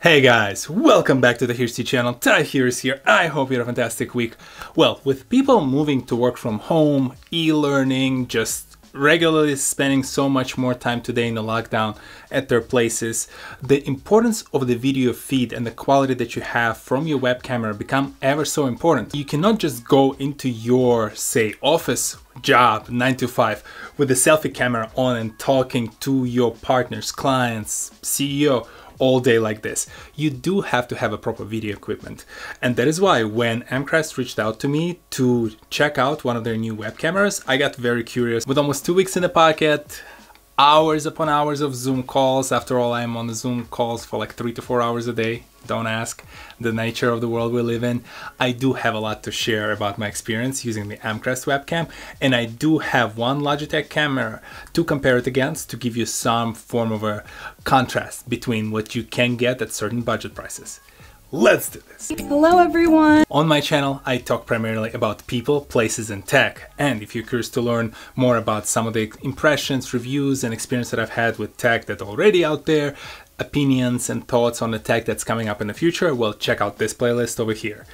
Hey guys, welcome back to the Hirsty channel. Ty Hirs here. I hope you had a fantastic week. Well, with people moving to work from home, e-learning, just regularly spending so much more time today in the lockdown at their places, the importance of the video feed and the quality that you have from your web camera become ever so important. You cannot just go into your, say, office job 9 to 5 with a selfie camera on and talking to your partners, clients, CEO all day like this. You do have to have a proper video equipment. And that is why when Amcrest reached out to me to check out one of their new web cameras, I got very curious. With almost 2 weeks in the pocket, hours upon hours of Zoom calls. After all, I'm on the Zoom calls for like 3 to 4 hours a day. Don't ask. The nature of the world we live in. I do have a lot to share about my experience using the Amcrest webcam, and I do have one Logitech camera to compare it against to give you some form of a contrast between what you can get at certain budget prices. Let's do this! Hello everyone! On my channel, I talk primarily about people, places, and tech. And if you're curious to learn more about some of the impressions, reviews, and experience that I've had with tech that's already out there, opinions and thoughts on the tech that's coming up in the future, well, check out this playlist over here.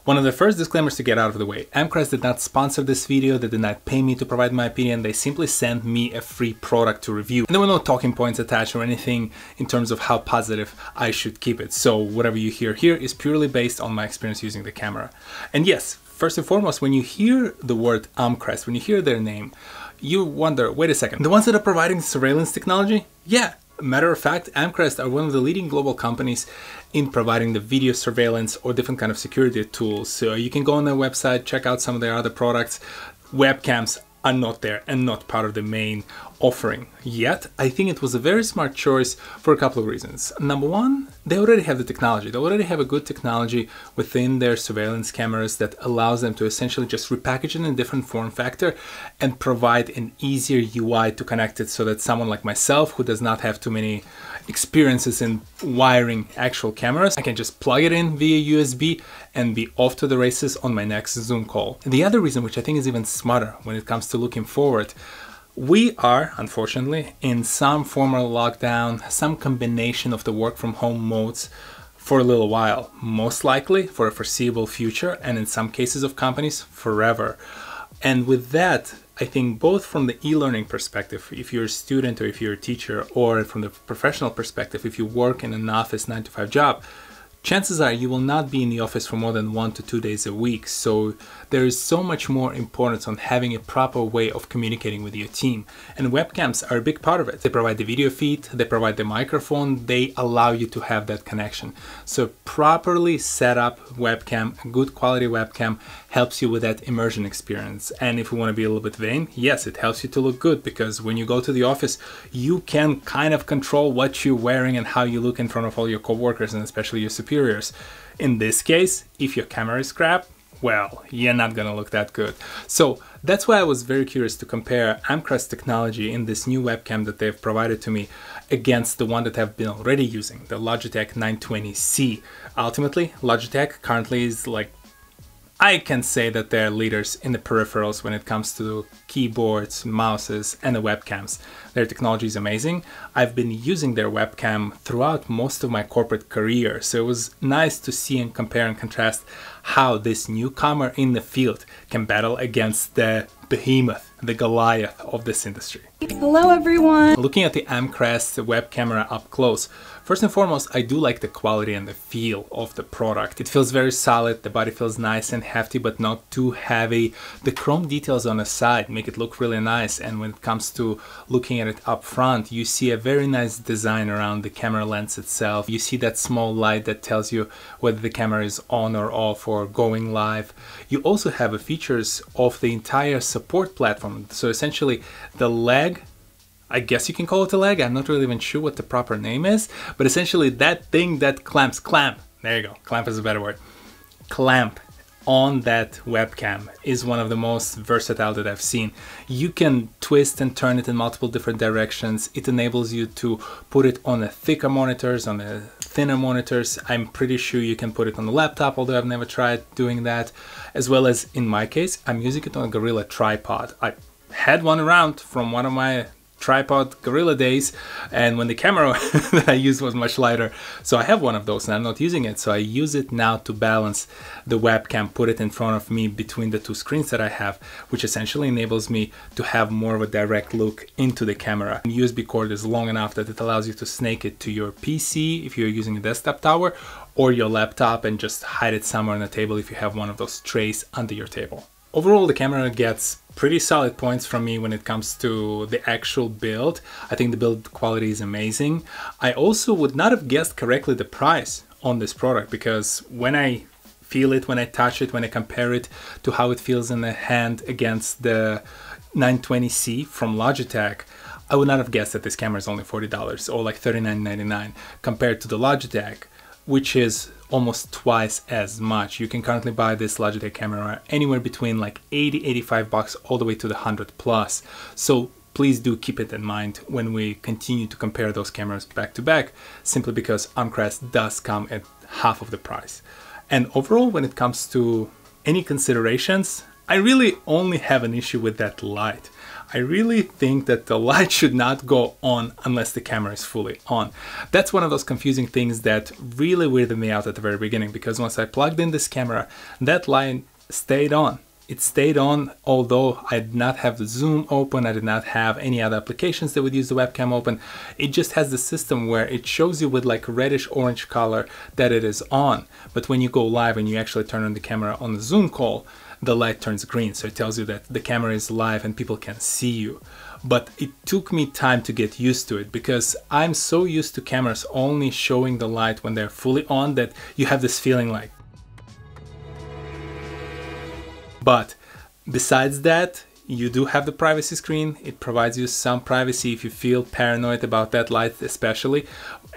One of the first disclaimers to get out of the way. Amcrest did not sponsor this video, they did not pay me to provide my opinion, they simply sent me a free product to review. And there were no talking points attached or anything in terms of how positive I should keep it. So whatever you hear here is purely based on my experience using the camera. And yes, first and foremost, when you hear the word Amcrest, when you hear their name, you wonder, wait a second, the ones that are providing surveillance technology? Yeah. Matter of fact, Amcrest are one of the leading global companies in providing the video surveillance or different kind of security tools. So you can go on their website, check out some of their other products. Webcams are not there and not part of the main offering yet. I think it was a very smart choice for a couple of reasons. Number one, they already have the technology. They already have a good technology within their surveillance cameras that allows them to essentially just repackage it in a different form factor and provide an easier UI to connect it so that someone like myself, who does not have too many experiences in wiring actual cameras, I can just plug it in via USB and be off to the races on my next Zoom call. And the other reason, which I think is even smarter when it comes to looking forward, we are, unfortunately, in some form of lockdown, some combination of the work from home modes for a little while, most likely for a foreseeable future, and in some cases of companies, forever. And with that, I think both from the e-learning perspective, if you're a student or if you're a teacher, or from the professional perspective, if you work in an office 9 to 5 job, chances are you will not be in the office for more than 1 to 2 days a week. So there is so much more importance on having a proper way of communicating with your team. And webcams are a big part of it. They provide the video feed, they provide the microphone, they allow you to have that connection. So properly set up webcam, a good quality webcam, helps you with that immersion experience. And if you want to be a little bit vain, yes, it helps you to look good, because when you go to the office, you can kind of control what you're wearing and how you look in front of all your coworkers and especially your superiors. In this case, if your camera is crap, well, you're not gonna look that good. So that's why I was very curious to compare Amcrest technology in this new webcam that they've provided to me against the one that I've been already using, the Logitech 920C. Ultimately, Logitech currently is like, I can say that they're leaders in the peripherals when it comes to keyboards, mouses, and the webcams. Their technology is amazing. I've been using their webcam throughout most of my corporate career, so it was nice to see and compare and contrast how this newcomer in the field can battle against the behemoth, the Goliath of this industry. Hello everyone! Looking at the Amcrest web camera up close, first and foremost, I do like the quality and the feel of the product. It feels very solid, the body feels nice and hefty but not too heavy. The chrome details on the side make it look really nice, and when it comes to looking at it up front, you see a very nice design around the camera lens itself. You see that small light that tells you whether the camera is on or off or going live. You also have features of the entire support platform. So essentially the leg, I guess you can call it a leg, I'm not really even sure what the proper name is, but essentially that thing that clamp, there you go, clamp is a better word, clamp on that webcam is one of the most versatile that I've seen. You can twist and turn it in multiple different directions. It enables you to put it on the thicker monitors, on the thinner monitors. I'm pretty sure you can put it on the laptop, although I've never tried doing that. As well as in my case, I'm using it on a Gorilla tripod. I had one around from one of my tripod Gorilla days, and when the camera that I used was much lighter. So I have one of those and I'm not using it, so I use it now to balance the webcam, put it in front of me between the two screens that I have, which essentially enables me to have more of a direct look into the camera. And USB cord is long enough that it allows you to snake it to your PC if you're using a desktop tower, or your laptop, and just hide it somewhere on the table if you have one of those trays under your table. Overall, the camera gets pretty solid points from me when it comes to the actual build. I think the build quality is amazing. I also would not have guessed correctly the price on this product, because when I feel it, when I touch it, when I compare it to how it feels in the hand against the 920C from Logitech, I would not have guessed that this camera is only $40 or like $39.99 compared to the Logitech, which is almost twice as much. You can currently buy this Logitech camera anywhere between like 80, 85 bucks all the way to the 100 plus. So please do keep it in mind when we continue to compare those cameras back to back, simply because Amcrest does come at half of the price. And overall, when it comes to any considerations, I really only have an issue with that light. I really think that the light should not go on unless the camera is fully on. That's one of those confusing things that really weirded me out at the very beginning, because once I plugged in this camera, that light stayed on. It stayed on, although I did not have the zoom open, I did not have any other applications that would use the webcam open. It just has the system where it shows you with like a reddish orange color that it is on. But when you go live and you actually turn on the camera on the Zoom call, the light turns green, so it tells you that the camera is live and people can see you. But it took me time to get used to it, because I'm so used to cameras only showing the light when they're fully on that you have this feeling like. But besides that, you do have the privacy screen. It provides you some privacy if you feel paranoid about that light especially.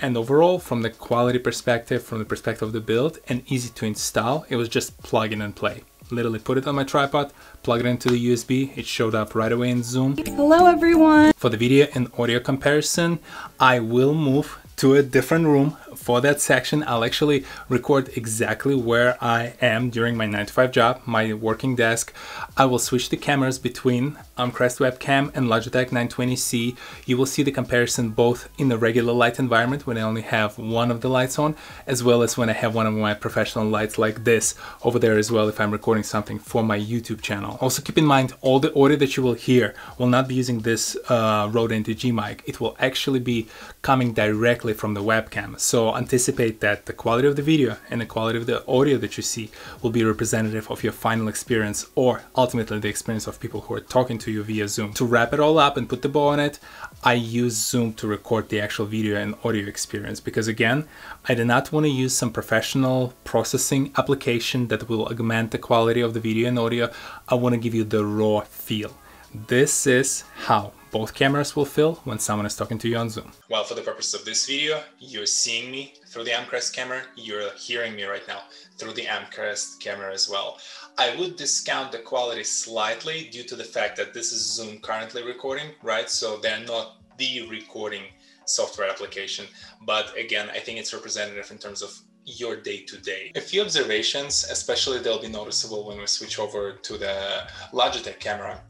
And overall, from the quality perspective, from the perspective of the build, and easy to install, it was just plug in and play. Literally put it on my tripod, plug it into the USB, it showed up right away in Zoom. Hello everyone! For the video and audio comparison, I will move to a different room. For that section, I'll actually record exactly where I am during my 9-to-5 job, my working desk. I will switch the cameras between Amcrest webcam and Logitech 920C. You will see the comparison both in the regular light environment when I only have one of the lights on, as well as when I have one of my professional lights like this over there as well if I'm recording something for my YouTube channel. Also keep in mind, all the audio that you will hear will not be using this Rode NTG mic. It will actually be coming directly from the webcam. So anticipate that the quality of the video and the quality of the audio that you see will be representative of your final experience, or ultimately the experience of people who are talking to you via Zoom. To wrap it all up and put the bow on it, I use Zoom to record the actual video and audio experience, because again, I do not want to use some professional processing application that will augment the quality of the video and audio. I want to give you the raw feel. This is how both cameras will feel when someone is talking to you on Zoom. Well, for the purpose of this video, you're seeing me through the Amcrest camera, you're hearing me right now through the Amcrest camera as well. I would discount the quality slightly due to the fact that this is Zoom currently recording, right? So they're not the recording software application. But again, I think it's representative in terms of your day-to-day. A few observations, especially they'll be noticeable when we switch over to the Logitech camera,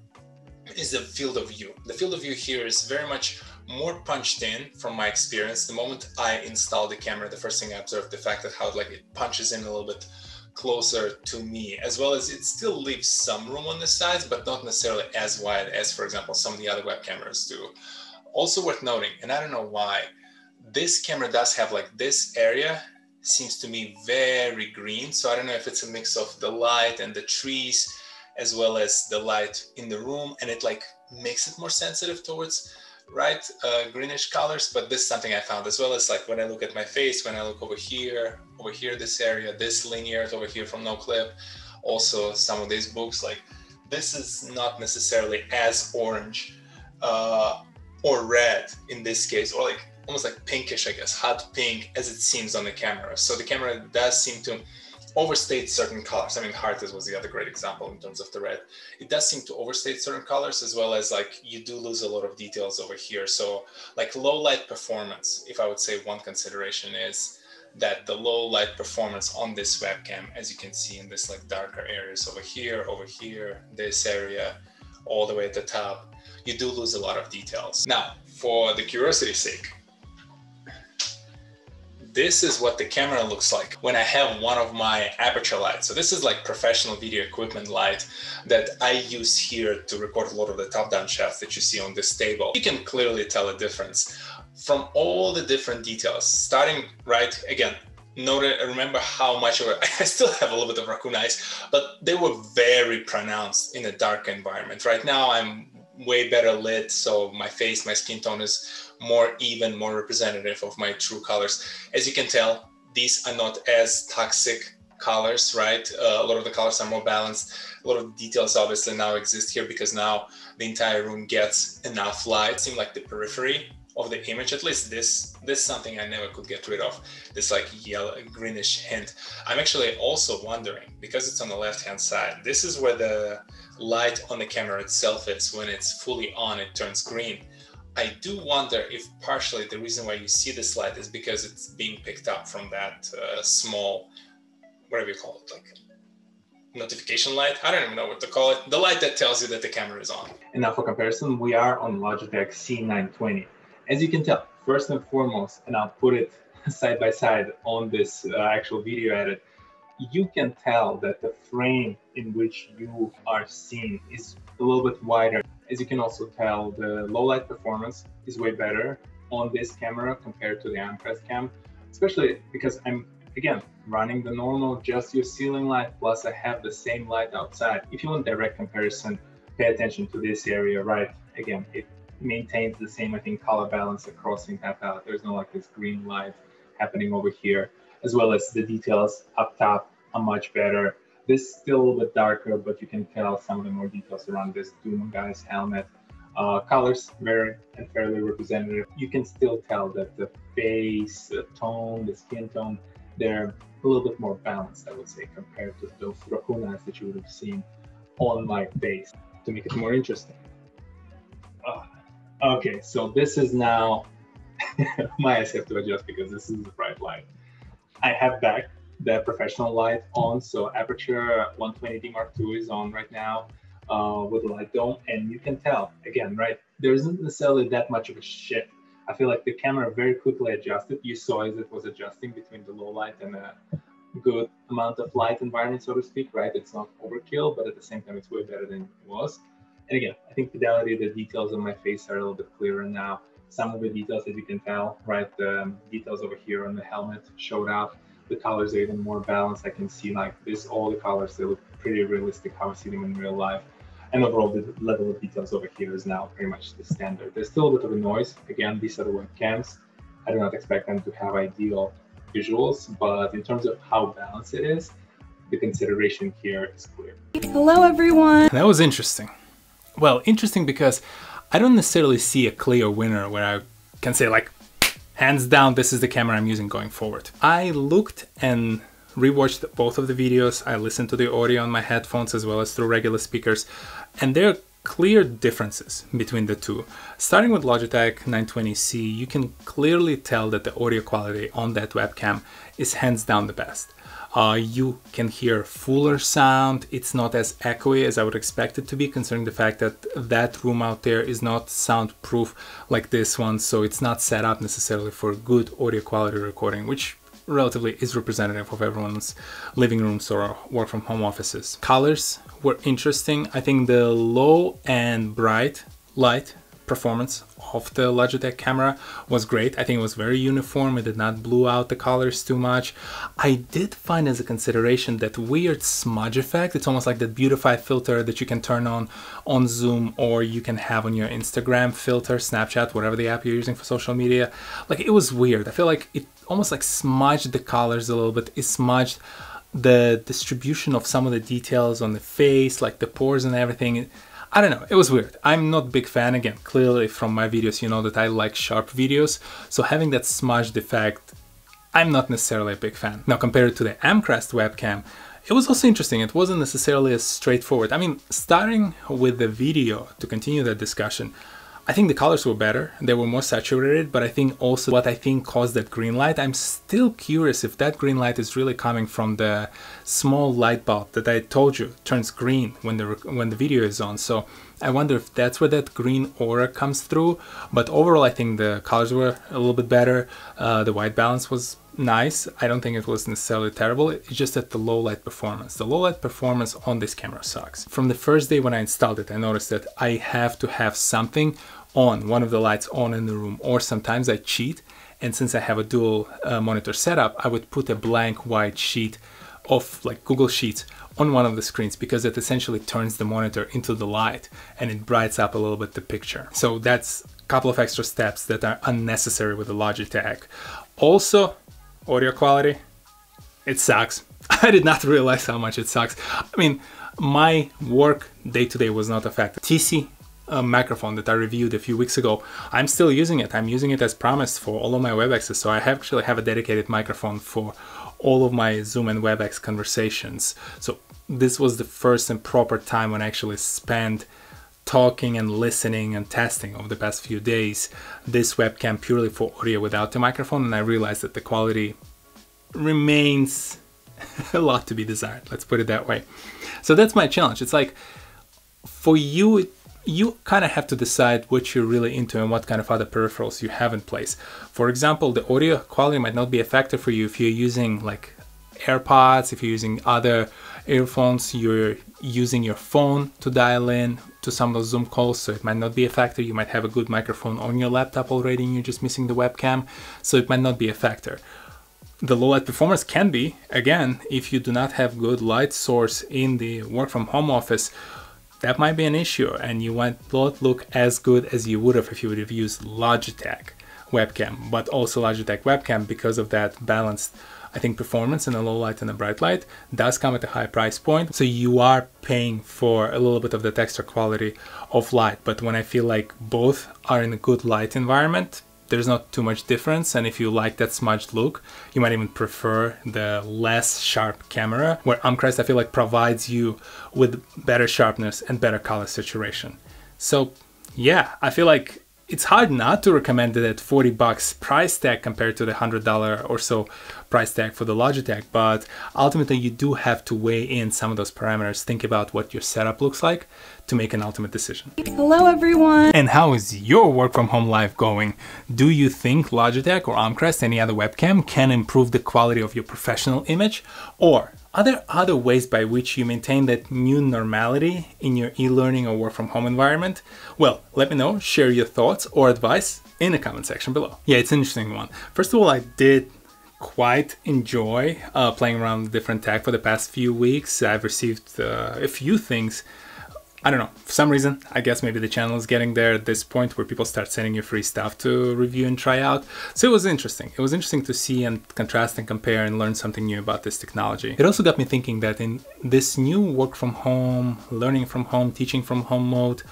is the field of view. The field of view here is very much more punched in from my experience. The moment I installed the camera, the first thing I observed, the fact that how it punches in a little bit closer to me, as well as it still leaves some room on the sides, but not necessarily as wide as, for example, some of the other web cameras do. Also worth noting, and I don't know why, this camera does have like this area seems to me very green. So I don't know if it's a mix of the light and the trees, as well as the light in the room, and it like makes it more sensitive towards greenish colors. But this is something I found, as well as like when I look at my face, when I look over here, this area, this linear over here from NoClip, also some of these books, like this is not necessarily as orange or red in this case, or like almost like pinkish, I guess, hot pink as it seems on the camera. So the camera does seem to overstate certain colors. I mean, Heartless was the other great example in terms of the red. It does seem to overstate certain colors, as well as like you do lose a lot of details over here. So like low light performance, if I would say one consideration is that the low light performance on this webcam, as you can see in this like darker areas over here, this area, all the way at the top, you do lose a lot of details. Now, for the curiosity's sake, this is what the camera looks like when I have one of my aperture lights. So this is like professional video equipment light that I use here to record a lot of the top-down shots that you see on this table. You can clearly tell a difference from all the different details. Starting right, again, remember how much of it, I still have a little bit of raccoon eyes, but they were very pronounced in a dark environment. Right now I'm way better lit, so my face, my skin tone is more even, more representative of my true colors. As you can tell, these are not as toxic colors, right? A lot of the colors are more balanced. A lot of details obviously now exist here because now the entire room gets enough light. It seems like the periphery of the image, at least this is something I never could get rid of, this like yellow greenish hint. I'm actually also wondering, because it's on the left hand side, this is where the light on the camera itself is. When it's fully on, it turns green. I do wonder if partially the reason why you see this light is because it's being picked up from that small, whatever you call it, like notification light. I don't even know what to call it. The light that tells you that the camera is on. And now for comparison, we are on Logitech C920. As you can tell, first and foremost, and I'll put it side by side on this actual video edit, you can tell that the frame in which you are seeing is a little bit wider. As you can also tell, the low light performance is way better on this camera compared to the Amcrest cam, especially because I'm, again, running the normal just use ceiling light, plus I have the same light outside. If you want direct comparison, pay attention to this area, right? Again, it maintains the same, I think, color balance across the entire palette. There's no like this green light happening over here, as well as the details up top are much better. This is still a little bit darker, but you can tell some of the more details around this Doom guy's helmet. Colors very and fairly representative. You can still tell that the face, the tone, the skin tone, they're a little bit more balanced, I would say, compared to those raccoon eyes that you would have seen on my face. To make it more interesting. Okay, so this is now, my eyes have to adjust because this is a bright light. I have back the professional light on, so Aperture 120D Mark II is on right now with the light dome, and you can tell, again, right, there isn't necessarily that much of a shift. I feel like the camera very quickly adjusted. You saw as it was adjusting between the low light and a good amount of light environment, so to speak, right? It's not overkill, but at the same time, it's way better than it was. And again, I think fidelity, the details on my face are a little bit clearer now. Some of the details that you can tell, right? The details over here on the helmet showed up. The colors are even more balanced. I can see like this, all the colors, they look pretty realistic how I see them in real life. And overall, the level of details over here is now pretty much the standard. There's still a bit of a noise. Again, these are the webcams. I do not expect them to have ideal visuals, but in terms of how balanced it is, the consideration here is clear. Hello, everyone. That was interesting. Well, interesting because I don't necessarily see a clear winner where I can say like, hands down, this is the camera I'm using going forward. I looked and rewatched both of the videos. I listened to the audio on my headphones as well as through regular speakers, and there are clear differences between the two. Starting with Logitech 920C, you can clearly tell that the audio quality on that webcam is hands down the best. You can hear fuller sound. It's not as echoey as I would expect it to be, considering the fact that that room out there is not soundproof like this one, so it's not set up necessarily for good audio quality recording, which relatively is representative of everyone's living rooms or work from home offices. Colors were interesting. I think the low and bright light performance of the Logitech camera was great. I think it was very uniform. It did not blue out the colors too much. I did find as a consideration that weird smudge effect. It's almost like that beautify filter that you can turn on Zoom, or you can have on your Instagram filter, Snapchat, whatever the app you're using for social media. Like, it was weird. I feel like it almost like smudged the colors a little bit. It smudged the distribution of some of the details on the face, like the pores and everything. I don't know, it was weird. I'm not a big fan. Again, clearly from my videos, you know that I like sharp videos. So having that smudged effect, I'm not necessarily a big fan. Now, compared to the Amcrest webcam, it was also interesting. It wasn't necessarily as straightforward. I mean, starting with the video, to continue that discussion, I think the colors were better, they were more saturated, but I think also what I think caused that green light, I'm still curious if that green light is really coming from the small light bulb that I told you turns green when the video is on. So I wonder if that's where that green aura comes through. But overall, I think the colors were a little bit better. The white balance was nice. I don't think it was necessarily terrible. It's just that the low light performance. The low light performance on this camera sucks. From the first day when I installed it, I noticed that I have to have something on, one of the lights on in the room, or sometimes I cheat, and since I have a dual monitor setup, I would put a blank white sheet of like Google Sheets on one of the screens, because it essentially turns the monitor into the light and it brightens up a little bit the picture. So that's a couple of extra steps that are unnecessary with the Logitech. Also, audio quality, it sucks. I did not realize how much it sucks. I mean, my work day-to-day was not affected. TC microphone that I reviewed a few weeks ago, I'm still using it. I'm using it as promised for all of my WebExes. So I actually have a dedicated microphone for all of my Zoom and WebEx conversations. So this was the first and proper time when I actually spent talking and listening and testing over the past few days this webcam purely for audio without the microphone, and I realized that the quality remains a lot to be desired, let's put it that way. So that's my challenge. It's like, for you, you kind of have to decide what you're really into and what kind of other peripherals you have in place. For example, the audio quality might not be a factor for you if you're using like AirPods, if you're using other earphones, you're using your phone to dial in to some of those Zoom calls, so it might not be a factor. You might have a good microphone on your laptop already and you're just missing the webcam, so it might not be a factor. The low light performance can be, again, if you do not have good light source in the work from home office, that might be an issue, and you might not look as good as you would have if you would have used Logitech webcam. But also Logitech webcam, because of that balanced, I think, performance in the low light and the bright light, does come at a high price point. So you are paying for a little bit of that extra quality of light. But when I feel like both are in a good light environment, there's not too much difference, and if you like that smudged look, you might even prefer the less sharp camera, where Amcrest, I feel like, provides you with better sharpness and better color saturation. So yeah, I feel like it's hard not to recommend it at $40 price tag compared to the $100 or so price tag for the Logitech, but ultimately you do have to weigh in some of those parameters, think about what your setup looks like to make an ultimate decision. Hello everyone! And how is your work from home life going? Do you think Logitech or Amcrest, any other webcam, can improve the quality of your professional image? Or are there other ways by which you maintain that new normality in your e-learning or work from home environment? Well, let me know, share your thoughts or advice in the comment section below. Yeah, it's an interesting one. First of all, I did quite enjoy playing around with different tech for the past few weeks. I've received a few things. I don't know, for some reason, I guess maybe the channel is getting there at this point where people start sending you free stuff to review and try out. So it was interesting. It was interesting to see and contrast and compare and learn something new about this technology. It also got me thinking that in this new work from home, learning from home, teaching from home mode,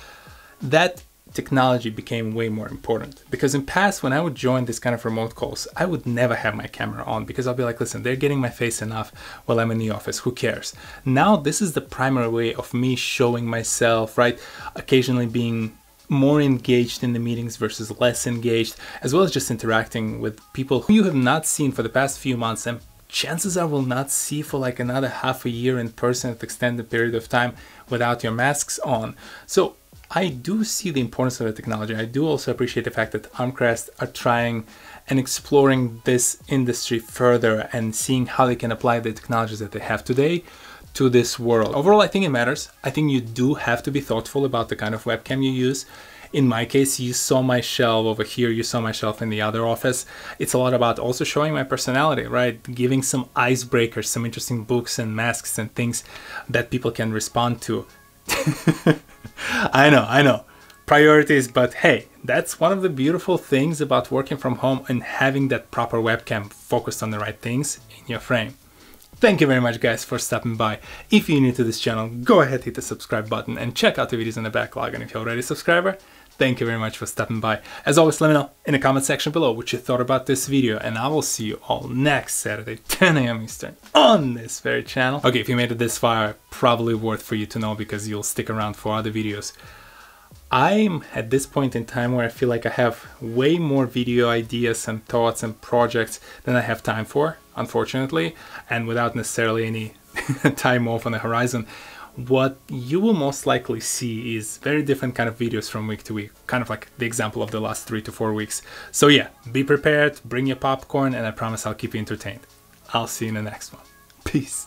that technology became way more important. Because in past, when I would join this kind of remote calls, I would never have my camera on, because I'll be like, listen, they're getting my face enough while I'm in the office, who cares? Now this is the primary way of me showing myself, right? Occasionally being more engaged in the meetings versus less engaged, as well as just interacting with people who you have not seen for the past few months, and chances are will not see for like another half a year in person at extended period of time without your masks on. So I do see the importance of the technology. I do also appreciate the fact that Amcrest are trying and exploring this industry further and seeing how they can apply the technologies that they have today to this world. Overall, I think it matters. I think you do have to be thoughtful about the kind of webcam you use. In my case, you saw my shelf over here, you saw my shelf in the other office. It's a lot about also showing my personality, right? Giving some icebreakers, some interesting books and masks and things that people can respond to. I know, priorities, but hey, that's one of the beautiful things about working from home and having that proper webcam focused on the right things in your frame. Thank you very much, guys, for stopping by. If you're new to this channel, go ahead, hit the subscribe button and check out the videos in the backlog. And if you're already a subscriber, thank you very much for stopping by. As always, let me know in the comment section below what you thought about this video, and I will see you all next Saturday, 10 AM Eastern, on this very channel. Okay, if you made it this far, probably worth for you to know because you'll stick around for other videos. I'm at this point in time where I feel like I have way more video ideas and thoughts and projects than I have time for, unfortunately, and without necessarily any time off on the horizon. What you will most likely see is very different kind of videos from week to week, kind of like the example of the last 3 to 4 weeks. So yeah, be prepared, bring your popcorn, and I promise I'll keep you entertained. I'll see you in the next one. Peace.